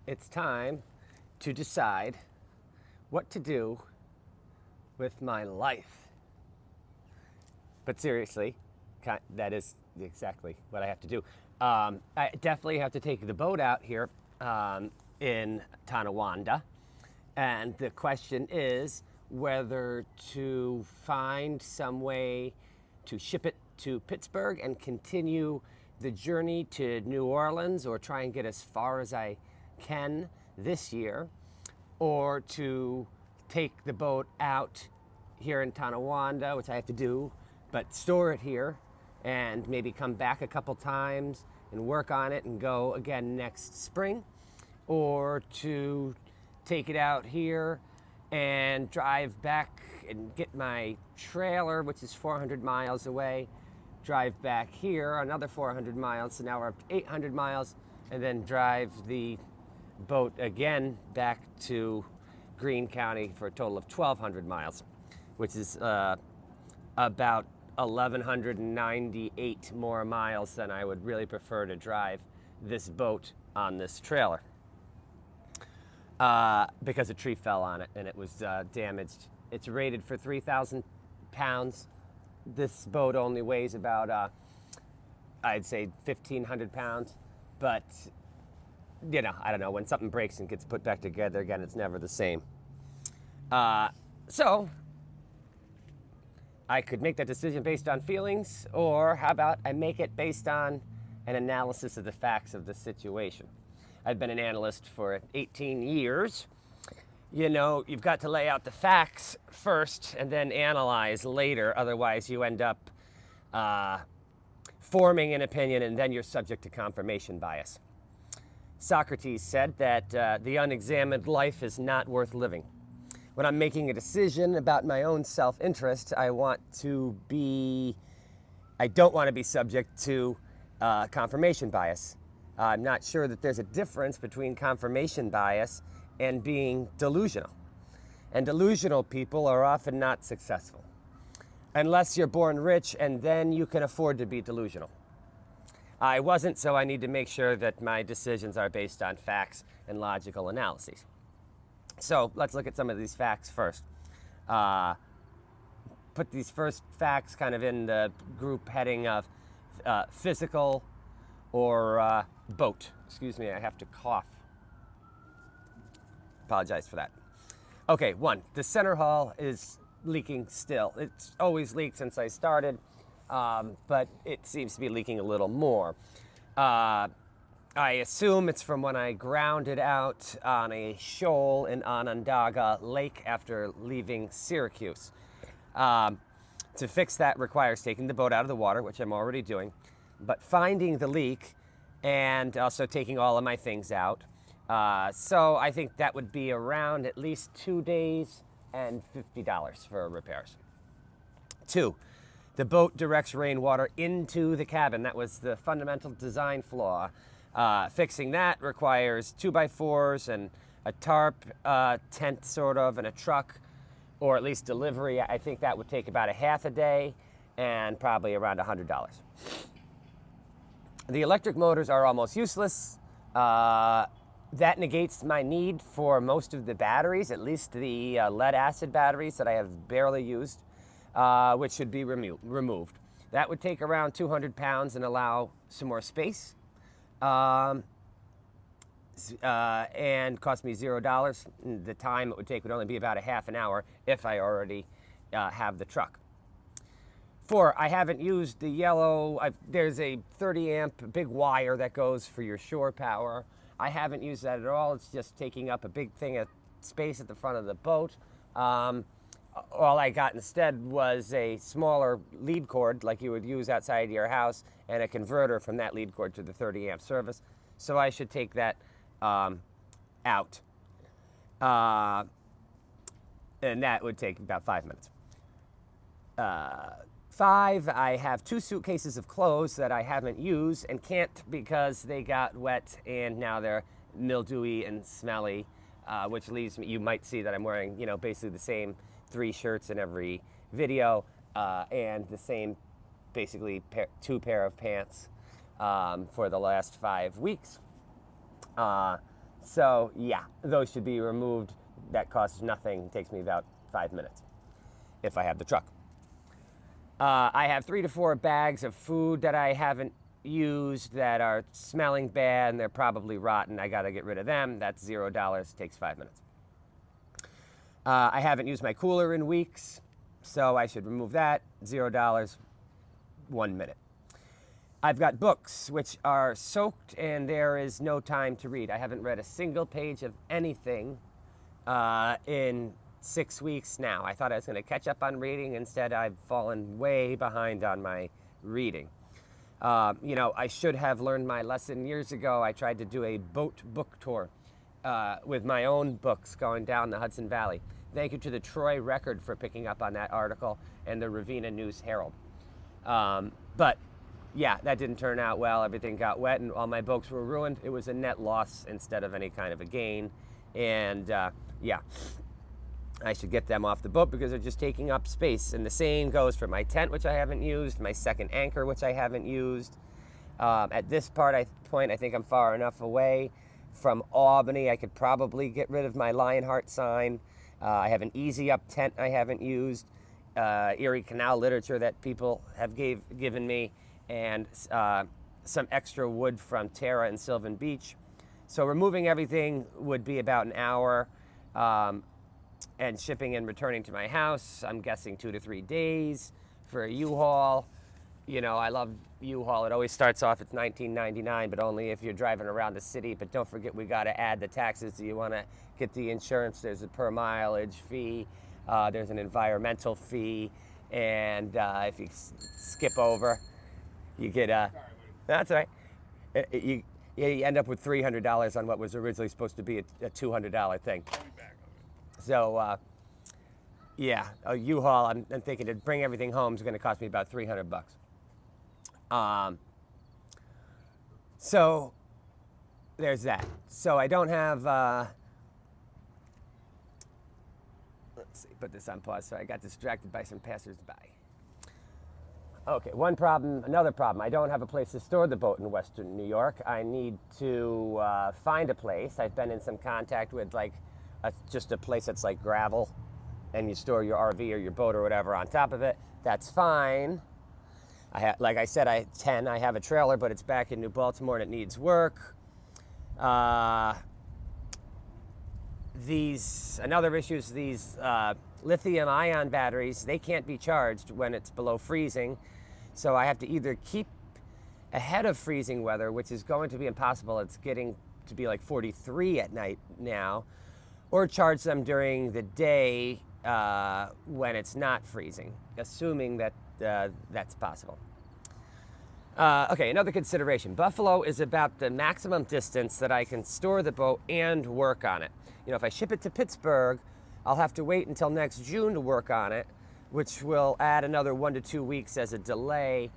it's time to decide what to do with my life. But seriously, that is exactly what I have to do. I definitely have to take the boat out here in Tonawanda. And the question is whether to find some way to ship it to Pittsburgh and continue the journey to New Orleans, or try and get as far as I can this year, or to take the boat out here in Tonawanda, which I have to do, but store it here and maybe come back a couple times and work on it and go again next spring, or to take it out here and drive back and get my trailer, which is 400 miles away, drive back here another 400 miles, so now we're up to 800 miles, and then drive the boat again back to Greene County for a total of 1,200 miles, which is about 1,198 more miles than I would really prefer to drive this boat on this trailer. Because a tree fell on it and it was damaged. It's rated for 3,000 pounds. This boat only weighs about, I'd say 1,500 pounds. But, you know, I don't know, when something breaks and gets put back together again, it's never the same. So, I could make that decision based on feelings, or how about I make it based on an analysis of the facts of the situation. I've been an analyst for 18 years. You know, you've got to lay out the facts first and then analyze later. Otherwise, you end up forming an opinion, and then you're subject to confirmation bias. Socrates said that the unexamined life is not worth living. When I'm making a decision about my own self-interest, I don't want to be subject to confirmation bias. I'm not sure that there's a difference between confirmation bias and being delusional. And delusional people are often not successful, unless you're born rich, and then you can afford to be delusional. I wasn't, so I need to make sure that my decisions are based on facts and logical analyses. So let's look at some of these facts first. Put these first facts kind of in the group heading of physical or boat. Excuse me, I have to cough. Apologize for that. Okay, 1, the center hull is leaking still. It's always leaked since I started, but it seems to be leaking a little more. I assume it's from when I grounded out on a shoal in Onondaga Lake after leaving Syracuse. To fix that requires taking the boat out of the water, which I'm already doing, but finding the leak and also taking all of my things out. So I think that would be around at least 2 days and $50 for repairs. 2, the boat directs rainwater into the cabin. That was the fundamental design flaw. Fixing that requires 2x4s and a tarp tent sort of, and a truck, or at least delivery. I think that would take about a half a day and probably around $100. The electric motors are almost useless. That negates my need for most of the batteries, at least the lead acid batteries that I have barely used, which should be removed. That would take around 200 pounds and allow some more space. And cost me $0. The time it would take would only be about a half an hour if I already have the truck. 4, I haven't used the yellow, there's a 30 amp big wire that goes for your shore power. I haven't used that at all. It's just taking up a big thing of space at the front of the boat. All I got instead was a smaller lead cord like you would use outside your house, and a converter from that lead cord to the 30 amp service. So I should take that out. And that would take about 5 minutes. 5, I have 2 suitcases of clothes that I haven't used and can't because they got wet and now they're mildewy and smelly, which leaves me, you might see that I'm wearing, you know, basically the same 3 shirts in every video, and the same basically 2 pair of pants for the last 5 weeks. So yeah, those should be removed. That costs nothing. It takes me about 5 minutes if I have the truck. I have 3 to 4 bags of food that I haven't used that are smelling bad and they're probably rotten. I got to get rid of them. That's $0. Takes 5 minutes. I haven't used my cooler in weeks, so I should remove that. $0, 1 minute. I've got books which are soaked and there is no time to read. I haven't read a single page of anything in 6 weeks now. I thought I was going to catch up on reading. Instead, I've fallen way behind on my reading. I should have learned my lesson years ago. I tried to do a boat book tour with my own books going down the Hudson Valley. Thank you to the Troy Record for picking up on that article and the Ravenna News Herald. But yeah, that didn't turn out well. Everything got wet and all my boats were ruined. It was a net loss instead of any kind of a gain. And yeah, I should get them off the boat because they're just taking up space. And the same goes for my tent, which I haven't used, my second anchor, which I haven't used. At this point, I think I'm far enough away from Albany. I could probably get rid of my Lionheart sign. I have an Easy Up tent I haven't used. Erie Canal literature that people have given me, and some extra wood from Tara and Sylvan Beach. So removing everything would be about an hour, and shipping and returning to my house, I'm guessing 2 to 3 days. For a U-Haul, I love U-Haul. It always starts off, it's $19.99, but only if you're driving around the city. But don't forget, we got to add the taxes. Do you want to get the insurance? There's a per mileage fee. There's an environmental fee. And if you skip over, you get that's all right. You end up with $300 on what was originally supposed to be a $200 thing. So yeah, a U-Haul, I'm thinking to bring everything home is going to cost me about $300. So there's that. So I don't have, let's see, put this on pause. So I got distracted by some passersby. Okay, another problem. I don't have a place to store the boat in Western New York. I need to find a place. I've been in some contact with just a place that's like gravel and you store your RV or your boat or whatever on top of it. That's fine. Like I said, I have a trailer, but it's back in New Baltimore and it needs work. Another issue is these lithium-ion batteries. They can't be charged when it's below freezing. So I have to either keep ahead of freezing weather, which is going to be impossible. It's getting to be like 43 at night now, or charge them during the day when it's not freezing, assuming that that's possible. Okay, another consideration. Buffalo is about the maximum distance that I can store the boat and work on it. If I ship it to Pittsburgh, I'll have to wait until next June to work on it, which will add another 1 to 2 weeks as a delay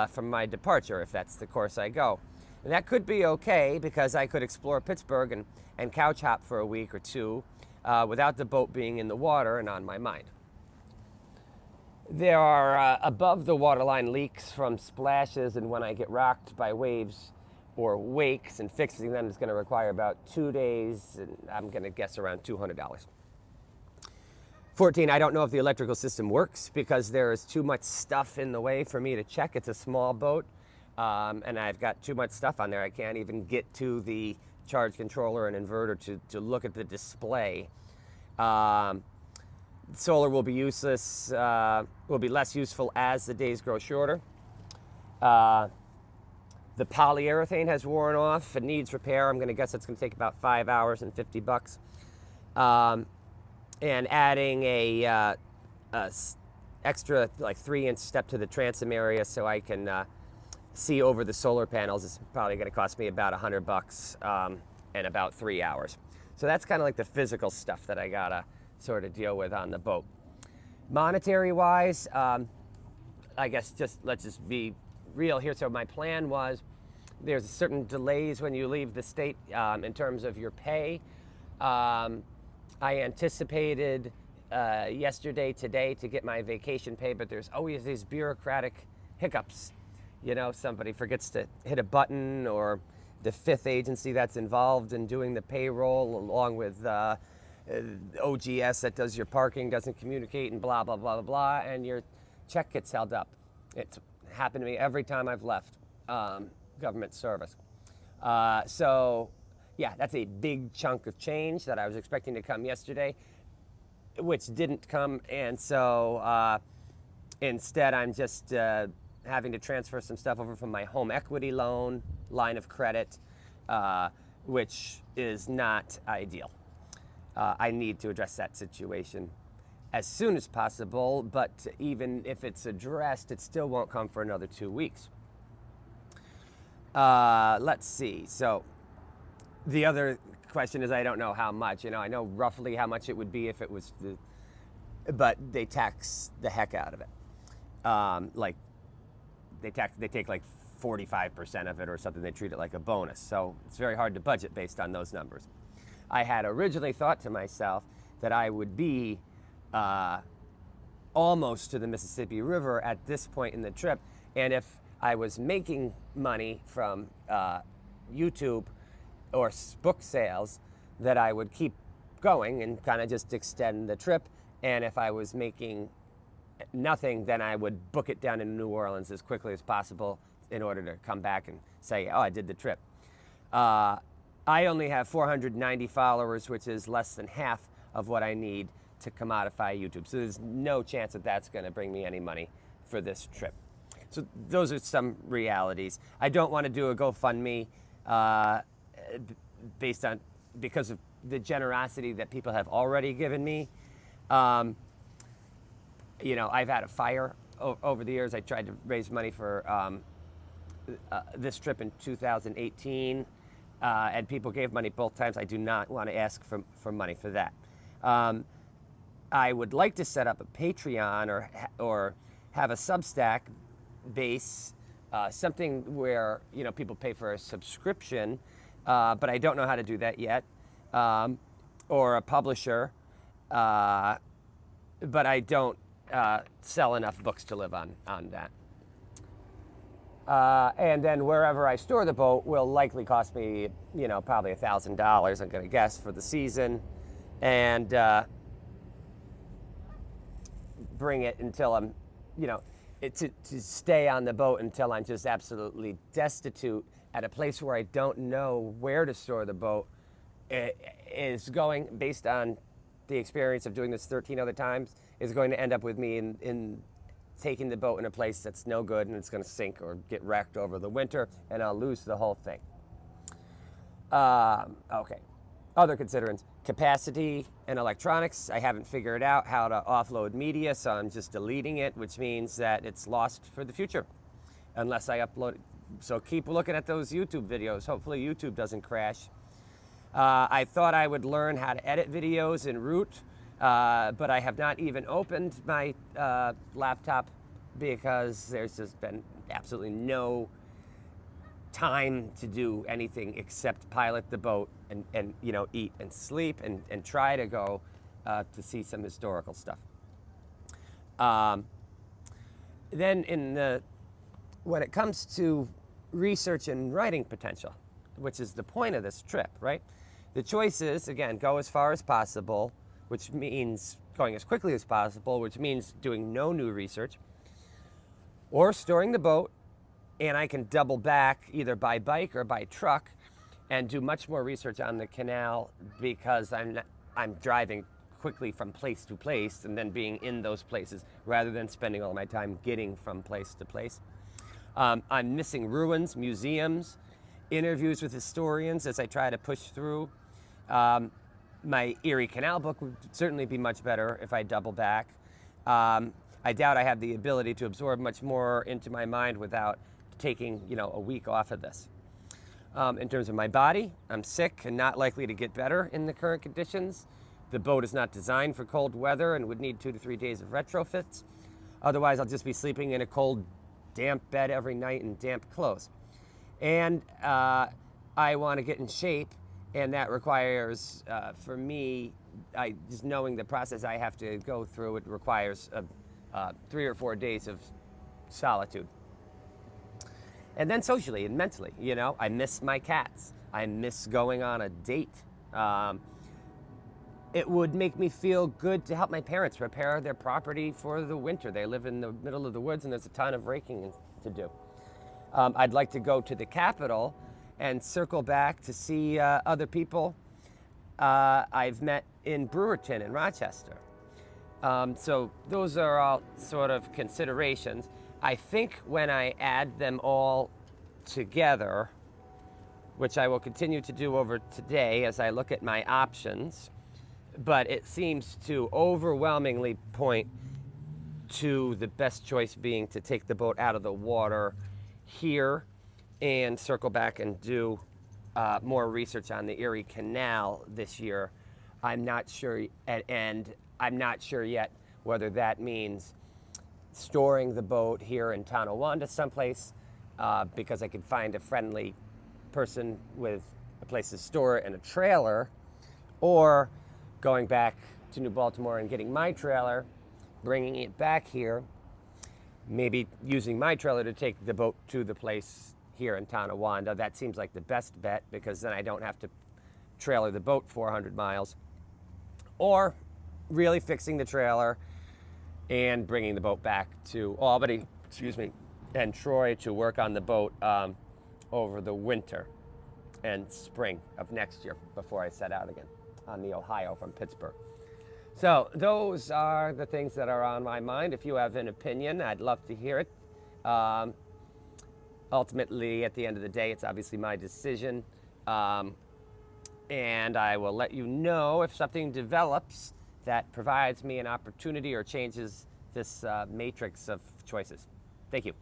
from my departure, if that's the course I go. And that could be okay because I could explore Pittsburgh and couch hop for a week or two without the boat being in the water and on my mind. There are above the waterline leaks from splashes, and when I get rocked by waves or wakes, and fixing them is going to require about 2 days, and I'm going to guess around $200. 14, I don't know if the electrical system works because there is too much stuff in the way for me to check. It's a small boat, and I've got too much stuff on there. I can't even get to the charge controller and inverter to look at the display. Solar will be useless, will be less useful as the days grow shorter. The polyurethane has worn off. It needs repair. I'm going to guess it's going to take about 5 hours and $50. And adding a extra 3-inch step to the transom area so I can see over the solar panels is probably going to cost me about $100 and about 3 hours. So that's kind of like the physical stuff that I gotta sort of deal with on the boat. Monetary wise, I guess let's just be real here. So my plan was there's certain delays when you leave the state in terms of your pay. I anticipated today to get my vacation pay, but there's always these bureaucratic hiccups. Somebody forgets to hit a button or the fifth agency that's involved in doing the payroll, along with OGS that does your parking, doesn't communicate, and blah, blah, blah, blah, blah, and your check gets held up. It's happened to me every time I've left government service. So, yeah, that's a big chunk of change that I was expecting to come yesterday, which didn't come, and so instead I'm just having to transfer some stuff over from my home equity loan line of credit, which is not ideal. I need to address that situation as soon as possible, but even if it's addressed, it still won't come for another 2 weeks. Let's see. So the other question is, I don't know how much. I know roughly how much it would be if it was, but they tax the heck out of it. Like they take like 45% of it or something. They treat it like a bonus. So it's very hard to budget based on those numbers. I had originally thought to myself that I would be almost to the Mississippi River at this point in the trip, and if I was making money from YouTube or book sales, that I would keep going and kind of just extend the trip, and if I was making nothing, then I would book it down in New Orleans as quickly as possible in order to come back and say, oh, I did the trip. I only have 490 followers, which is less than half of what I need to commodify YouTube. So there's no chance that that's going to bring me any money for this trip. So those are some realities. I don't want to do a GoFundMe because of the generosity that people have already given me. I've had a fire over the years. I tried to raise money for this trip in 2018. And people gave money both times. I do not want to ask for money for that. I would like to set up a Patreon or have a Substack base, something where people pay for a subscription, but I don't know how to do that yet, or a publisher, but I don't sell enough books to live on that. And then wherever I store the boat will likely cost me, probably $1,000, I'm going to guess, for the season, and bring it until I'm, to stay on the boat until I'm just absolutely destitute at a place where I don't know where to store the boat, is going, based on the experience of doing this 13 other times, is going to end up with me in taking the boat in a place that's no good, and it's going to sink or get wrecked over the winter, and I'll lose the whole thing. Okay. Other considerants: capacity and electronics. I haven't figured out how to offload media, so I'm just deleting it, which means that it's lost for the future unless I upload it. So keep looking at those YouTube videos. Hopefully YouTube doesn't crash. I thought I would learn how to edit videos in Root, but I have not even opened my laptop because there's just been absolutely no time to do anything except pilot the boat and eat and sleep and try to go to see some historical stuff. Then when it comes to research and writing potential, which is the point of this trip, right? The choice is, again, go as far as possible, which means going as quickly as possible, which means doing no new research, or storing the boat, and I can double back either by bike or by truck and do much more research on the canal because I'm driving quickly from place to place and then being in those places rather than spending all my time getting from place to place. I'm missing ruins, museums, interviews with historians as I try to push through. My Erie Canal book would certainly be much better if I double back. I doubt I have the ability to absorb much more into my mind without taking, a week off of this. In terms of my body, I'm sick and not likely to get better in the current conditions. The boat is not designed for cold weather and would need 2 to 3 days of retrofits. Otherwise, I'll just be sleeping in a cold, damp bed every night in damp clothes. And I want to get in shape, and that requires, for me, just knowing the process I have to go through, it requires 3 or 4 days of solitude. And then socially and mentally, you know, I miss my cats. I miss going on a date. It would make me feel good to help my parents repair their property for the winter. They live in the middle of the woods and there's a ton of raking to do. I'd like to go to the Capitol and circle back to see other people I've met in Brewerton in Rochester. So those are all sort of considerations. I think when I add them all together, which I will continue to do over today as I look at my options, but it seems to overwhelmingly point to the best choice being to take the boat out of the water here and circle back and do more research on the Erie Canal this year. I'm not sure, and I'm not sure yet whether that means storing the boat here in Tonawanda someplace because I could find a friendly person with a place to store it and a trailer, or going back to New Baltimore and getting my trailer, bringing it back here, maybe using my trailer to take the boat to the place here in Tonawanda. That seems like the best bet because then I don't have to trailer the boat 400 miles. Or really fixing the trailer and bringing the boat back to Albany, and Troy to work on the boat over the winter and spring of next year before I set out again on the Ohio from Pittsburgh. So those are the things that are on my mind. If you have an opinion, I'd love to hear it. Ultimately, at the end of the day, it's obviously my decision. And I will let you know if something develops that provides me an opportunity or changes this matrix of choices. Thank you.